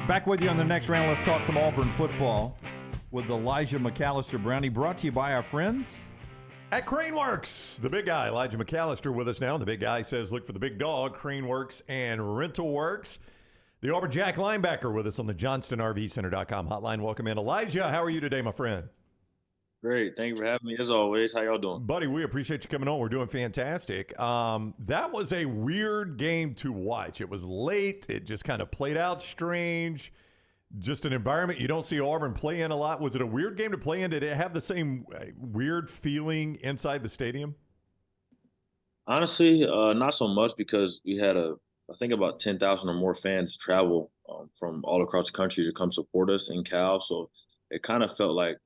Back with you on the next round. Let's talk some Auburn football with Elijah McAllister. Brownie, brought to you by our friends at CraneWorks. The big guy, Elijah McAllister, with us now. The big guy says, look for the big dog, CraneWorks and RentalWorks. The Auburn Jack linebacker with us on the JohnstonRVCenter.com hotline. Welcome in. Elijah, how are you today, my friend? Great. Thank you for having me, as always. How y'all doing? Buddy, we appreciate you coming on. We're doing fantastic. That was a weird game to watch. It was late. It just kind of played out strange. Just an environment you don't see Auburn play in a lot. Was it a weird game to play in? Did it have the same weird feeling inside the stadium? Honestly, not so much, because we had I think about 10,000 or more fans travel from all across the country to come support us in Cal. So it kind of felt like,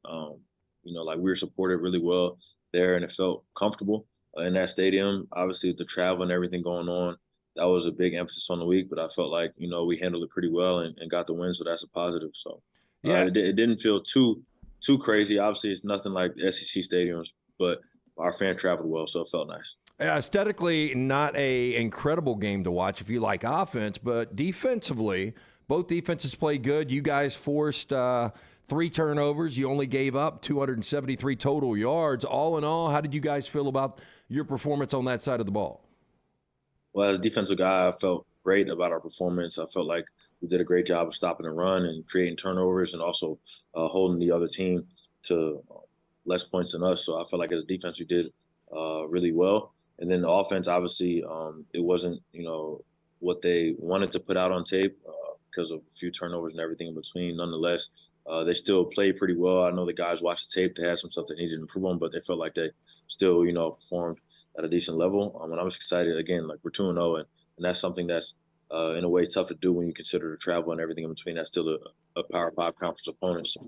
like we were supported really well there, and it felt comfortable in that stadium. Obviously, with the travel and everything going on, that was a big emphasis on the week, but I felt like, we handled it pretty well and got the win, so that's a positive. So yeah, it didn't feel too crazy. Obviously, it's nothing like the SEC stadiums, but our fan traveled well, so it felt nice. Aesthetically, not a incredible game to watch if you like offense, but defensively, both defenses played good. You guys forced 3 turnovers. You only gave up 273 total yards. All in all, how did you guys feel about your performance on that side of the ball? Well, as a defensive guy, I felt great about our performance. I felt like we did a great job of stopping the run and creating turnovers, and also holding the other team to less points than us. So I felt like as a defense, we did really well. And then the offense, obviously, it wasn't, what they wanted to put out on tape because of a few turnovers and everything in between. Nonetheless, they still played pretty well. I know the guys watched the tape. They had some stuff they needed to improve on, but they felt like they still, performed at a decent level. And I was excited, again, like we're 2-0, and that's something that's in a way tough to do when you consider the travel and everything in between. That's still a Power 5 conference opponent. So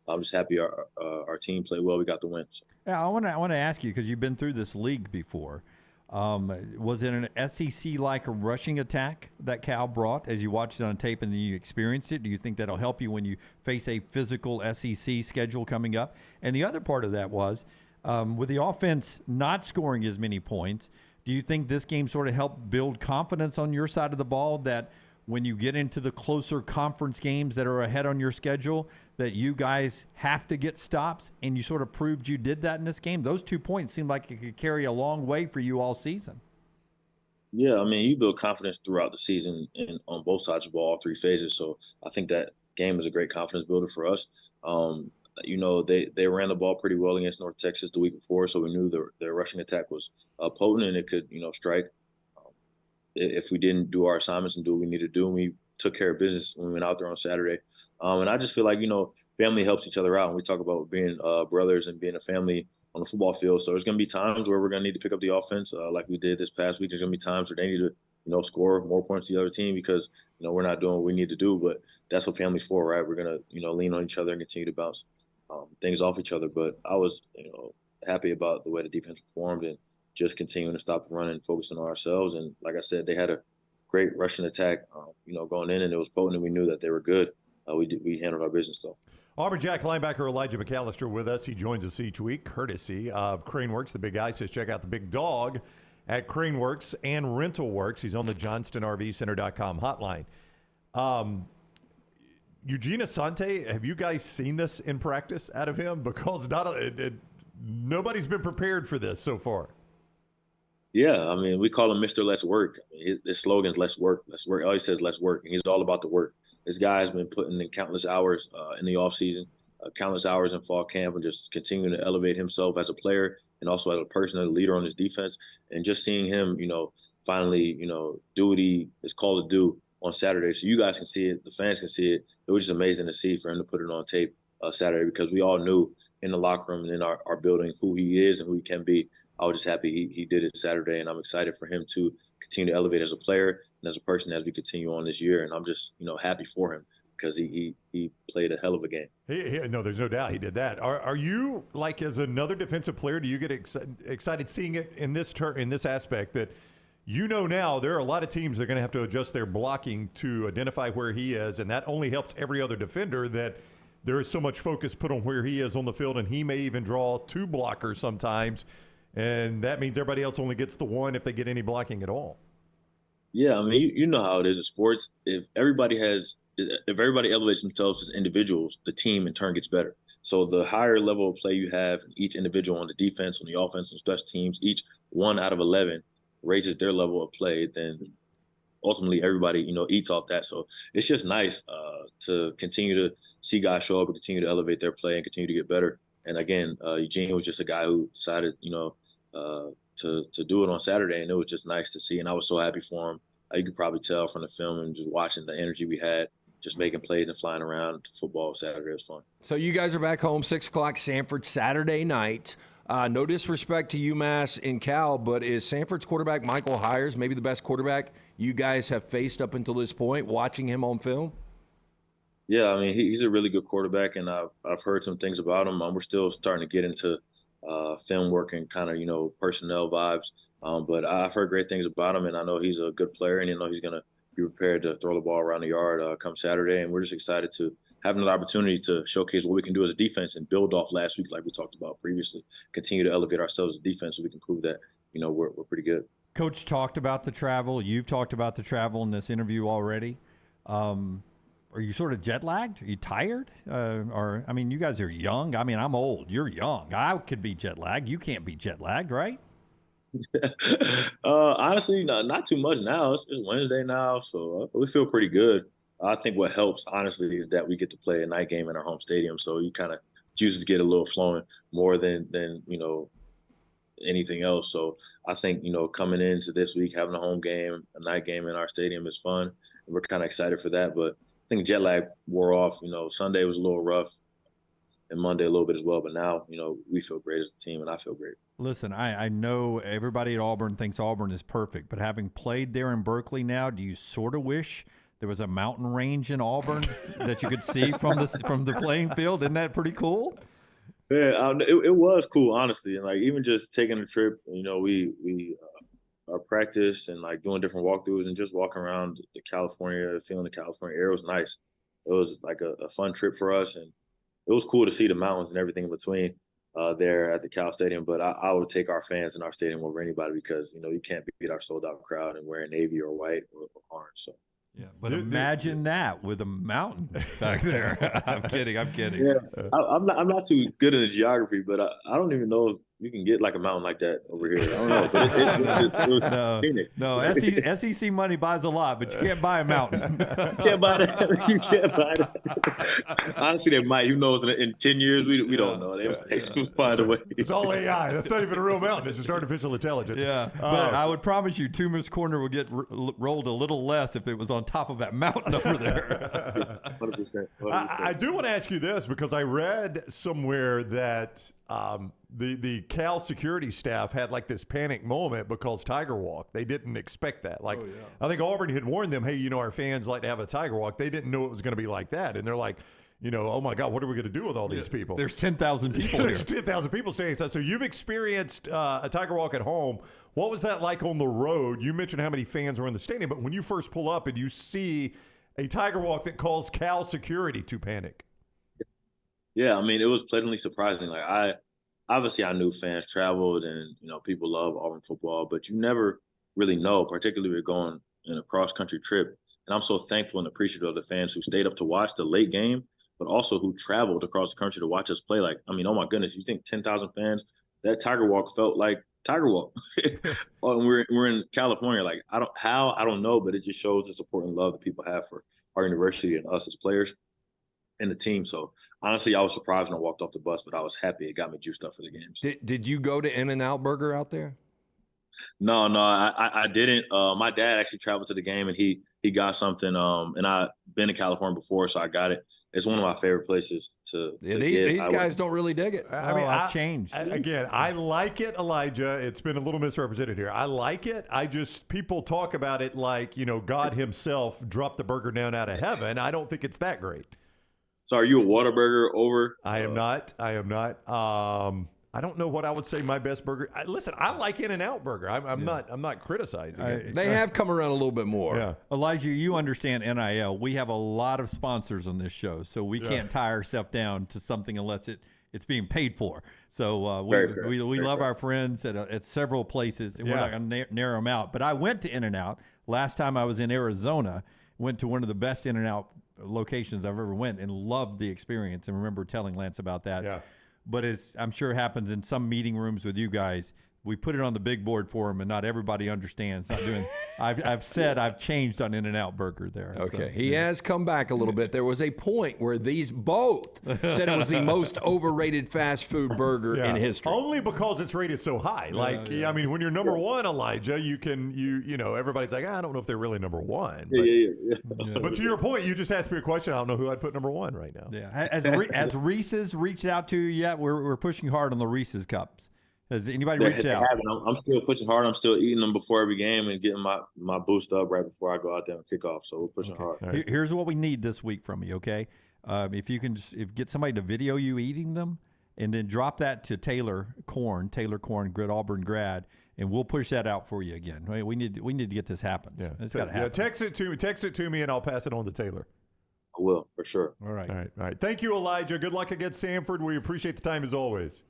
I'm just happy our team played well. We got the win. So. Yeah, I want to ask you, because you've been through this league before. Was it an SEC-like rushing attack that Cal brought as you watched it on tape and then you experienced it? Do you think that'll help you when you face a physical SEC schedule coming up? And the other part of that was, with the offense not scoring as many points, do you think this game sort of helped build confidence on your side of the ball that when you get into the closer conference games that are ahead on your schedule, that you guys have to get stops, and you sort of proved you did that in this game? Those 2 points seem like it could carry a long way for you all season. Yeah, I mean, you build confidence throughout the season and on both sides of the ball, all 3 phases. So I think that game is a great confidence builder for us. They ran the ball pretty well against North Texas the week before, so we knew their rushing attack was potent, and it could, strike if we didn't do our assignments and do what we needed to do. And we took care of business when we went out there on Saturday. And I just feel like, family helps each other out. And we talk about being brothers and being a family on the football field. So there's going to be times where we're going to need to pick up the offense like we did this past week. There's going to be times where they need to, score more points to the other team because, we're not doing what we need to do. But that's what family's for, right? We're going to, lean on each other and continue to bounce things off each other. But I was, happy about the way the defense performed and just continuing to stop the run and focusing on ourselves. And like I said, they had a great rushing attack, going in, and it was potent, and we knew that they were good. We handled our business, though. Auburn Jack linebacker Elijah McAllister with us. He joins us each week, courtesy of CraneWorks. The big guy says check out the big dog at CraneWorks and RentalWorks. He's on the JohnstonRVCenter.com hotline. Eugene Asante, have you guys seen this in practice out of him? Because nobody's been prepared for this so far. Yeah, I mean, we call him Mr. Let's Work. I mean, his slogan is Let's Work. Let's work. He always says Let's Work, and he's all about the work. This guy has been putting in countless hours in the offseason, countless hours in fall camp, and just continuing to elevate himself as a player and also as a person, as a leader on his defense. And just seeing him, finally, do what he is called to do on Saturday. So you guys can see it, the fans can see it. It was just amazing to see for him to put it on tape Saturday, because we all knew in the locker room and in our building who he is and who he can be. I was just happy he did it Saturday, and I'm excited for him to continue to elevate as a player and as a person as we continue on this year. And I'm just, happy for him because he played a hell of a game. No, there's no doubt he did that. Are you, like, as another defensive player, do you get excited seeing it in this aspect that now there are a lot of teams that are going to have to adjust their blocking to identify where he is, and that only helps every other defender, that there is so much focus put on where he is on the field, and he may even draw 2 blockers sometimes. And that means everybody else only gets the 1 if they get any blocking at all. Yeah, I mean, you know how it is in sports. If everybody has if everybody elevates themselves as individuals, the team in turn gets better. So the higher level of play you have, each individual on the defense, on the offense, and special teams, each 1 out of 11 raises their level of play, then ultimately everybody, eats off that. So it's just nice to continue to see guys show up and continue to elevate their play and continue to get better. And again, Eugene was just a guy who decided, to do it on Saturday, and it was just nice to see. And I was so happy for him. You could probably tell from the film and just watching the energy we had, just making plays and flying around football Saturday was fun. So you guys are back home, 6 o'clock, Samford, Saturday night. No disrespect to UMass and Cal, but is Samford's quarterback, Michael Hires, maybe the best quarterback you guys have faced up until this point, watching him on film? Yeah, I mean, he's a really good quarterback, and I've heard some things about him. We're still starting to get into film work and kind of, personnel vibes. But I've heard great things about him, and I know he's a good player, and he's going to be prepared to throw the ball around the yard come Saturday. And we're just excited to have another opportunity to showcase what we can do as a defense and build off last week, like we talked about previously. Continue to elevate ourselves as a defense so we can prove that, we're pretty good. Coach talked about the travel. You've talked about the travel in this interview already. Are you sort of jet lagged? Are you tired? You guys are young. I mean, I'm old. You're young. I could be jet lagged. You can't be jet lagged, right? Honestly, not too much now. It's Wednesday now, so we feel pretty good. I think what helps, honestly, is that we get to play a night game in our home stadium, so you kind of juices get a little flowing more than anything else. So I think coming into this week, having a home game, a night game in our stadium is fun, and we're kind of excited for that. But I think jet lag wore off. Sunday was a little rough, and Monday a little bit as well. But now, we feel great as a team, and I feel great. Listen, I know everybody at Auburn thinks Auburn is perfect, but having played there in Berkeley now, do you sort of wish there was a mountain range in Auburn that you could see from the playing field? Isn't that pretty cool? Yeah, it was cool, honestly. And even just taking a trip, we our practice and doing different walkthroughs and just walking around the California, feeling the California air was nice. It was a fun trip for us, and it was cool to see the mountains and everything in between there at the Cal Stadium. But I would take our fans in our stadium over anybody because you can't beat our sold out crowd and wearing navy or white or orange. So. Yeah, but imagine that with a mountain back there. I'm kidding. Yeah, I'm not too good in the geography, but I don't even know if you can get a mountain like that over here. I don't know. But it was SEC money buys a lot, but you can't buy a mountain. You can't buy that. You can't buy that. Honestly, they might. Who knows? In 10 years, we don't know. They find a way. It's all AI. That's not even a real mountain. It's just artificial intelligence. Yeah, but I would promise you, Toomer's Corner would get rolled a little less if it was on top of that mountain over there. 100%. I do want to ask you this because I read somewhere that the Cal security staff had this panic moment because Tiger Walk. They didn't expect that. I think Auburn had warned them, hey, our fans like to have a Tiger Walk. They didn't know it was going to be like that. And they're like, oh my God, what are we going to do with all these people? There's 10,000 people here. There's 10,000 people staying inside. So you've experienced a Tiger Walk at home. What was that like on the road? You mentioned how many fans were in the stadium, but when you first pull up and you see a Tiger Walk that calls Cal security to panic. Yeah, I mean, it was pleasantly surprising. I knew fans traveled and, people love Auburn football, but you never really know, particularly if you're going in a cross-country trip. And I'm so thankful and appreciative of the fans who stayed up to watch the late game, but also who traveled across the country to watch us play. Oh my goodness, you think 10,000 fans? That Tiger Walk felt like Tiger Walk. And we're in California. I don't know, but it just shows the support and love that people have for our university and us as players and the team. So honestly, I was surprised when I walked off the bus, but I was happy it got me juiced up for the games. Did you go to In-N-Out Burger out there? No, I didn't. My dad actually traveled to the game and he got something. And I've been to California before, so I got it. It's one of my favorite places to get. These guys don't really dig it. I've changed. I like it, Elijah. It's been a little misrepresented here. I like it. People talk about it like, God himself dropped the burger down out of heaven. I don't think it's that great. So are you a Whataburger over? I am not. I don't know what I would say my best burger. Listen, I like In-N-Out Burger. I'm not criticizing it. They have come around a little bit more. Yeah. Elijah, you understand NIL. We have a lot of sponsors on this show, so we can't tie ourselves down to something unless it's being paid for. So we love our friends at several places, and we're not going to narrow them out. But I went to In-N-Out last time I was in Arizona. Went to one of the best In-N-Out locations I've ever went and loved the experience, and remember telling Lance about that. Yeah. But as I'm sure happens in some meeting rooms with you guys, we put it on the big board for them, and not everybody understands. Not doing. I've said I've changed on In-N-Out Burger there. Okay, So, he has come back a little bit. There was a point where these both said it was the most overrated fast food burger in history. Only because it's rated so high. Like, I mean, when you're number one, Elijah, you know, everybody's like, I don't know if they're really number one. But, Yeah. but to your point, you just asked me a question. I don't know who I'd put number one right now. Yeah. Has Reese's reached out to you yet? We're pushing hard on the Reese's cups. Has anybody reached out? I'm still pushing hard. I'm still eating them before every game and getting my boost up right before I go out there and kick off. So we're pushing hard. Right. Here's what we need this week from you, okay? If you can get somebody to video you eating them, and then drop that to Taylor Korn, good Auburn grad, and we'll push that out for you again. We need to get this happen. Yeah, It's got to happen. Text it to me, and I'll pass it on to Taylor. I will, for sure. All right. All right. Thank you, Elijah. Good luck against Samford. We appreciate the time as always.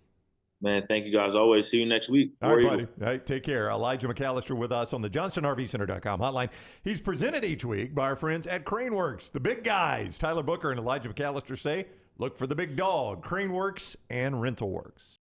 Man, thank you guys. Always see you next week. All right, buddy. All right, take care. Elijah McAllister with us on the JohnstonRVCenter.com hotline. He's presented each week by our friends at CraneWorks, the big guys. Tyler Booker and Elijah McAllister say, look for the big dog, CraneWorks and RentalWorks.